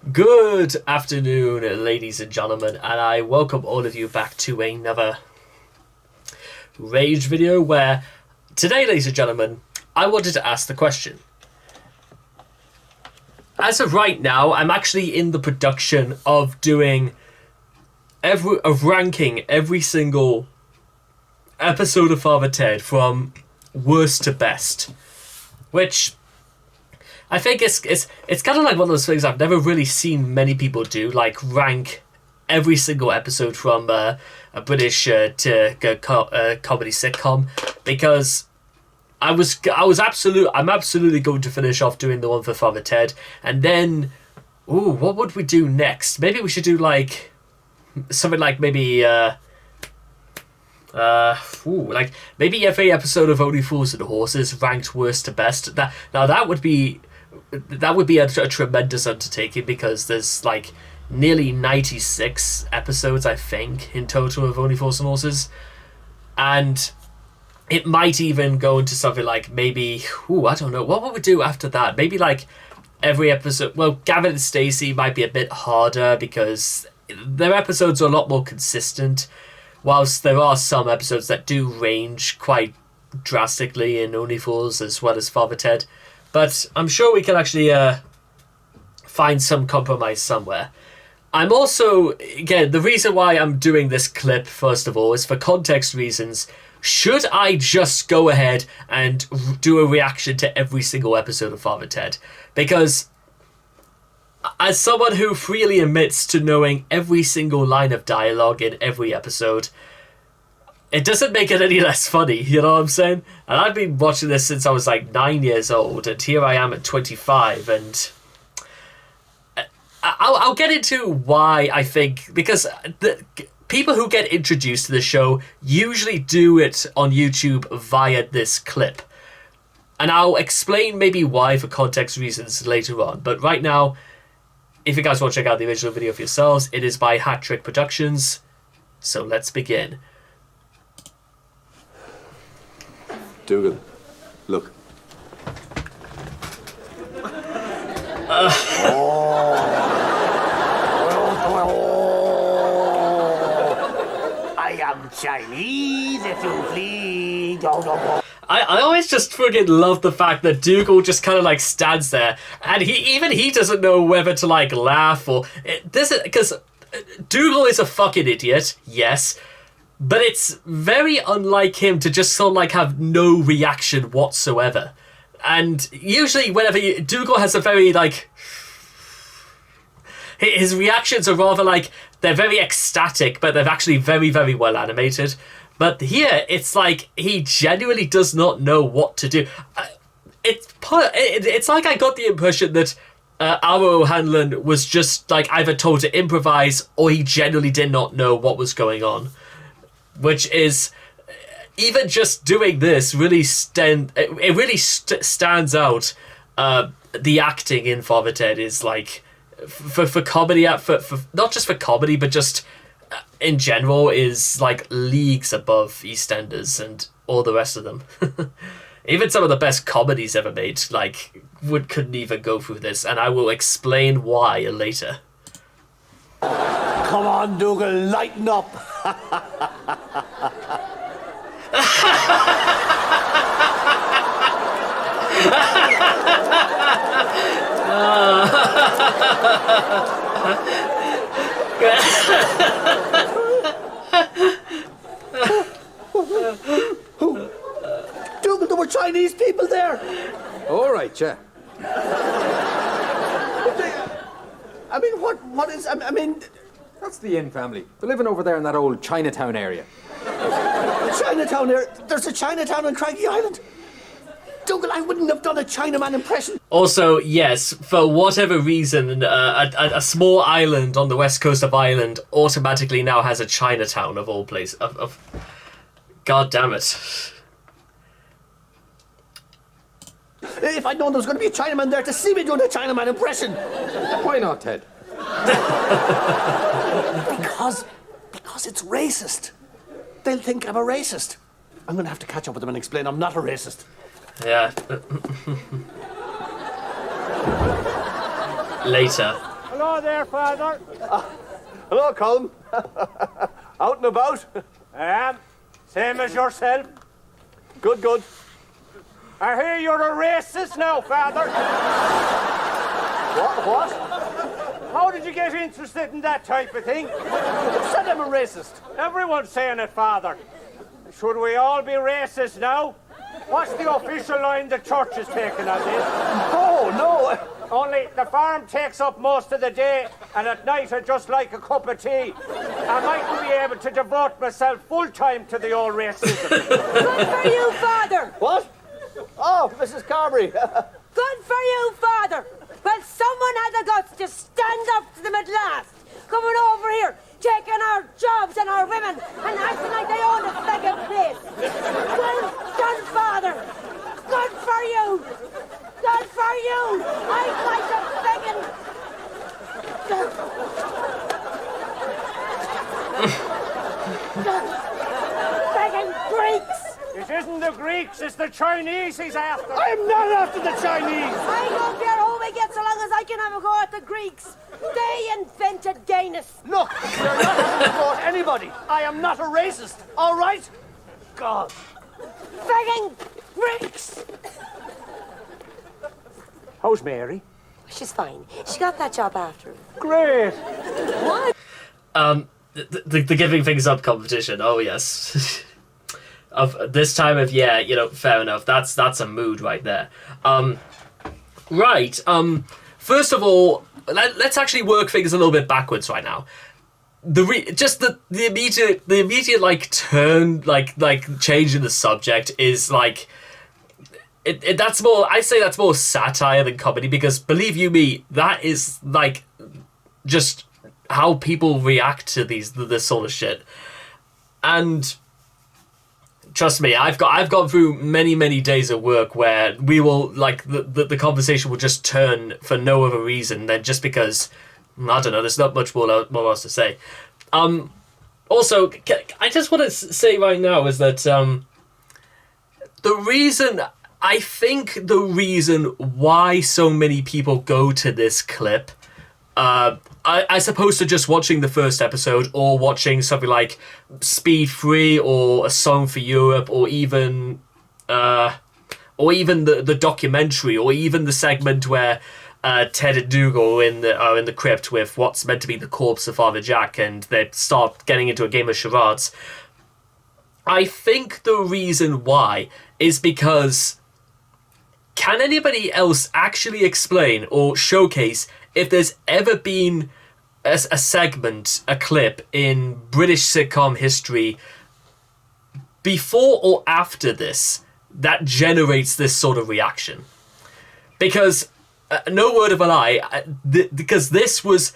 Good afternoon, ladies and gentlemen, and I welcome all of you back to another Rage video where today, ladies and gentlemen, I wanted to ask the question. As of right now, I'm actually in the production of ranking every single episode of Father Ted from worst to best, which I think it's kind of like one of those things I've never really seen many people do, like rank every single episode from a British comedy sitcom, because I'm absolutely going to finish off doing the one for Father Ted, and then what would we do next? Maybe we should do like something like maybe like maybe every episode of Only Fools and Horses ranked worst to best. That would be a tremendous undertaking, because there's like nearly 96 episodes, I think, in total of Only Fools and Horses, and it might even go into something like maybe I don't know, what would we do after that? Maybe like every episode. Well, Gavin and Stacey might be a bit harder because their episodes are a lot more consistent, whilst there are some episodes that do range quite drastically in Only Fools as well as Father Ted. But I'm sure we can actually find some compromise somewhere. I'm also, again, the reason why I'm doing this clip, first of all, is for context reasons. Should I just go ahead and do a reaction to every single episode of Father Ted? Because as someone who freely admits to knowing every single line of dialogue in every episode, it doesn't make it any less funny, you know what I'm saying? And I've been watching this since I was like 9 years old, and here I am at 25, and I'll get into why I think, because the people who get introduced to the show usually do it on YouTube via this clip. And I'll explain maybe why for context reasons later on. But right now, if you guys want to check out the original video for yourselves, it is by Hat Trick Productions. So let's begin. Dougal, look. I am Chinese, if you please. I always just friggin' love the fact that Dougal just kind of like stands there, and he doesn't know whether to like laugh or because Dougal is a fucking idiot, yes, but it's very unlike him to just sort of like have no reaction whatsoever. And usually whenever Dougal has a very like, his reactions are rather like, they're very ecstatic, but they're actually very, very well animated. But here, it's like he genuinely does not know what to do. It's like I got the impression that Aro O'Hanlon was just like either told to improvise, or he genuinely did not know what was going on. Which is, even just doing this really stands out. The acting in Father Ted is like, for comedy, for not just for comedy, but just in general, is like leagues above EastEnders and all the rest of them. Even some of the best comedies ever made like couldn't even go through this, and I will explain why later. Come on, Dougal, lighten up. Dougal, there were Chinese people there. All right, yeah. I mean, what is... I mean... That's the Inn family. They're living over there in that old Chinatown area. Chinatown there? There's a Chinatown on Craggy Island? Dougal, I wouldn't have done a Chinaman impression. Also, yes, for whatever reason, a small island on the west coast of Ireland automatically now has a Chinatown of all places. God damn it. If I'd known there was going to be a Chinaman there to see me doing a Chinaman impression. Why not, Ted? Because it's racist. They'll think I'm a racist. I'm going to have to catch up with them and explain I'm not a racist. Yeah. Later. Hello there, Father. Hello, Colm. Out and about? I am. Same as yourself. Good, good. I hear you're a racist now, Father. What? How did you get interested in that type of thing? Who said I'm a racist? Everyone's saying it, Father. Should we all be racist now? What's the official line the church is taking on this? Oh, no. Only the farm takes up most of the day, and at night I just like a cup of tea. I mightn't be able to devote myself full-time to the old racism. Good for you, Father. What? Oh, Mrs. Carberry. Good for you, Father. Well, someone had the guts to stand up to them at last. Coming over here, taking our jobs and our women, and acting like they own a second place. Well done, Father. Good for you. Good for you. I'd like a begging Greeks. It isn't the Greeks, it's the Chinese he's after. I'm not after the Chinese. I don't care who we get so long as I can have a go at the Greeks. They invented gayness. Look, you're not having to vote anybody. I am not a racist, all right? God. Begging Greeks. How's Mary? She's fine. She got that job after. Great. What? The giving things up competition. Oh yes. Of this time of year, fair enough. That's a mood right there. Right. First of all, let's actually work things a little bit backwards right now. The immediate like turn, like change in the subject is like that's more. I say that's more satire than comedy, because believe you me, that is like just how people react to this sort of shit. And trust me, I've gone through many days of work where we will like the conversation will just turn for no other reason than just because I don't know. There's not much more else to say. Also, I just want to say right now is that the reason why so many people go to this clip, as opposed to just watching the first episode or watching something like Speed 3 or A Song for Europe or even the documentary or even the segment where Ted and Dougal are in the crypt with what's meant to be the corpse of Father Jack, and they start getting into a game of charades. I think the reason why is because can anybody else actually explain or showcase if there's ever been a segment, a clip in British sitcom history before or after this that generates this sort of reaction? Because no word of a lie, because this was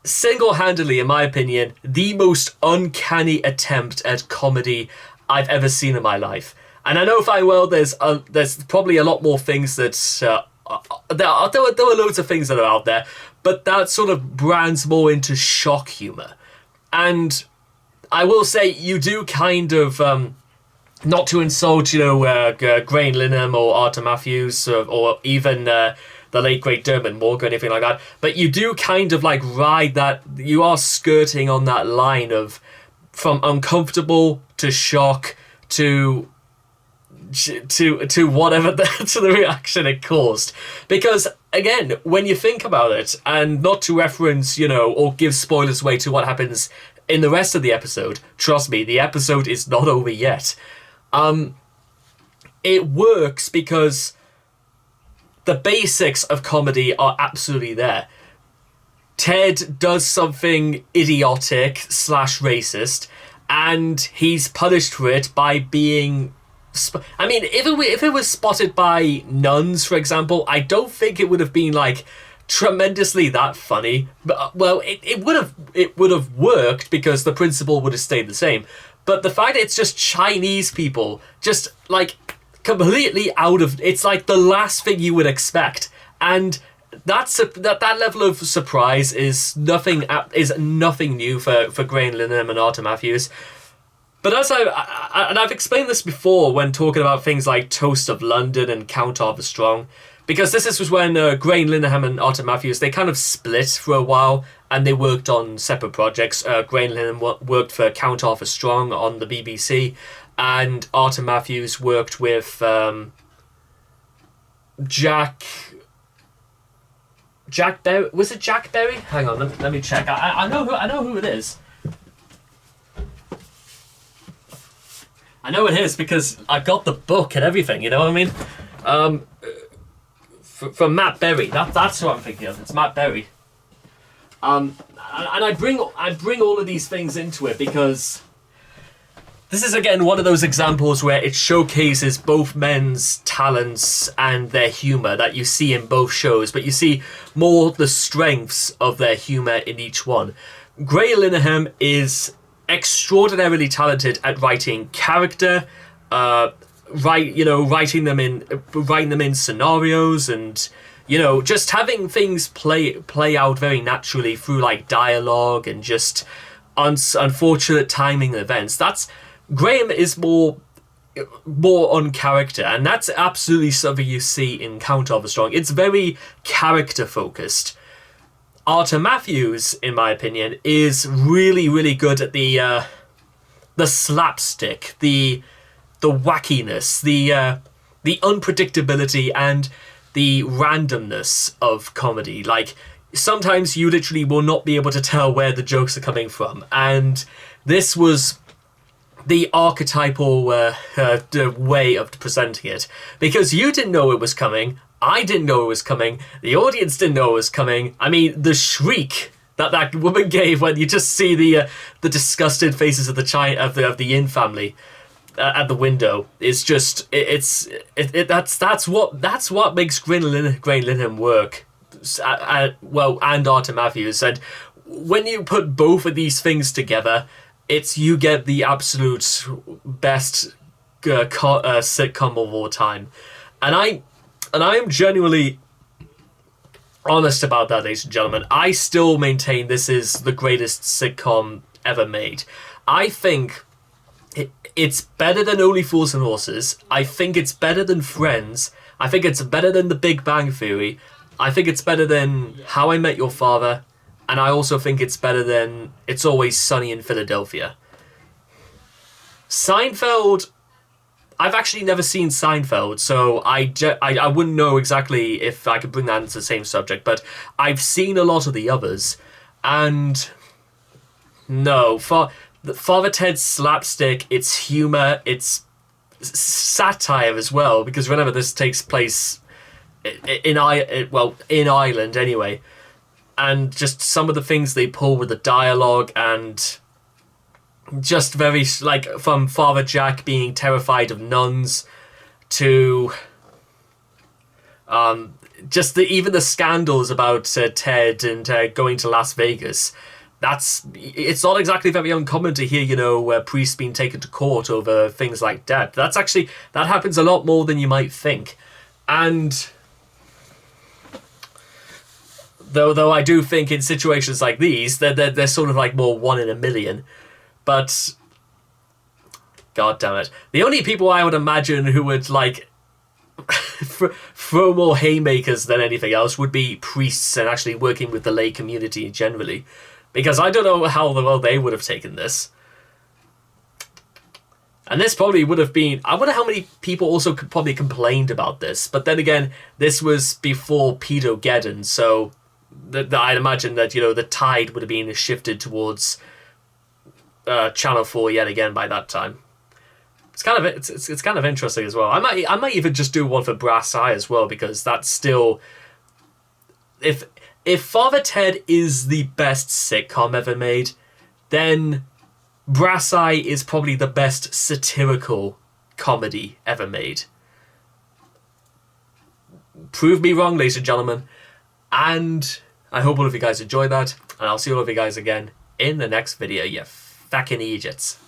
single-handedly, in my opinion, the most uncanny attempt at comedy I've ever seen in my life. And I know fine well there's probably a lot more things that there were loads of things that are out there, but that sort of brands more into shock humor. And I will say, you do kind of not to insult, Grain Linham or Arthur Matthews or even the late great Dermot Morgan or anything like that, but you do kind of like ride that. You are skirting on that line of from uncomfortable to shock to whatever to the reaction it caused. Because again, when you think about it, and not to reference or give spoilers away to what happens in the rest of the episode, trust me, the episode is not over yet. It works because the basics of comedy are absolutely there. Ted does something idiotic / racist, and he's punished for it by being if it was spotted by nuns, for example, I don't think it would have been like tremendously that funny. But well, it would have worked because the principle would have stayed the same. But the fact that it's just Chinese people, just like completely out of, it's like the last thing you would expect, and that level of surprise is nothing new for Grain Linham and Arthur Matthews. But as I've explained this before when talking about things like Toast of London and Count Arthur Strong, because this was when Graham Linehan and Arthur Matthews, they kind of split for a while, and they worked on separate projects. Graham Linehan worked for Count Arthur Strong on the BBC, and Arthur Matthews worked with Jack Berry. Was it Jack Berry? Hang on, let me check. I know who it is. I know it is because I got the book and everything. You know what I mean? From Matt Berry. That's who I'm thinking of. It's Matt Berry. And I bring all of these things into it because this is again one of those examples where it showcases both men's talents and their humour that you see in both shows, but you see more the strengths of their humour in each one. Graham Linehan is extraordinarily talented at writing character, writing them in scenarios, and just having things play out very naturally through like dialogue and just unfortunate timing events. Graham is more on character, and that's absolutely something you see in Count Arthur Strong. It's very character focused. Arthur Matthews, in my opinion, is really, really good at the slapstick, the wackiness, the unpredictability, and the randomness of comedy. Like, sometimes you literally will not be able to tell where the jokes are coming from, and this was the archetypal way of presenting it, because you didn't know it was coming. I didn't know it was coming. The audience didn't know it was coming. I mean, the shriek that woman gave when you just see the disgusted faces of the Yin family at the window is just that's what makes Graham Linehan work. And Arthur Matthews, and when you put both of these things together, you get the absolute best sitcom of all time, and I am genuinely honest about that, ladies and gentlemen. I still maintain this is the greatest sitcom ever made. I think it's better than Only Fools and Horses. I think it's better than Friends. I think it's better than The Big Bang Theory. I think it's better than How I Met Your Father. And I also think it's better than It's Always Sunny in Philadelphia. Seinfeld, I've actually never seen Seinfeld, so I wouldn't know exactly if I could bring that into the same subject, but I've seen a lot of the others, and no, Father Ted's slapstick, it's humour, it's satire as well, because remember, this takes place in Ireland anyway, and just some of the things they pull with the dialogue, and just very, like, from Father Jack being terrified of nuns to even the scandals about Ted and going to Las Vegas. It's not exactly very uncommon to hear, priests being taken to court over things like debt. That happens a lot more than you might think. And though I do think in situations like these, they're sort of like more one in a million. But, god damn it, the only people I would imagine who would, like, throw more haymakers than anything else would be priests and actually working with the lay community generally. Because I don't know how well they would have taken this. And this probably would have been... I wonder how many people also probably complained about this. But then again, this was before Pedo-Geddon, so I'd imagine that, the tide would have been shifted towards Channel 4 yet again by that time. It's kind of interesting as well. I might even just do one for Brass Eye as well, because that's still... If Father Ted is the best sitcom ever made, then Brass Eye is probably the best satirical comedy ever made. Prove me wrong, ladies and gentlemen. And I hope all of you guys enjoyed that, and I'll see all of you guys again in the next video, you fucking idiots.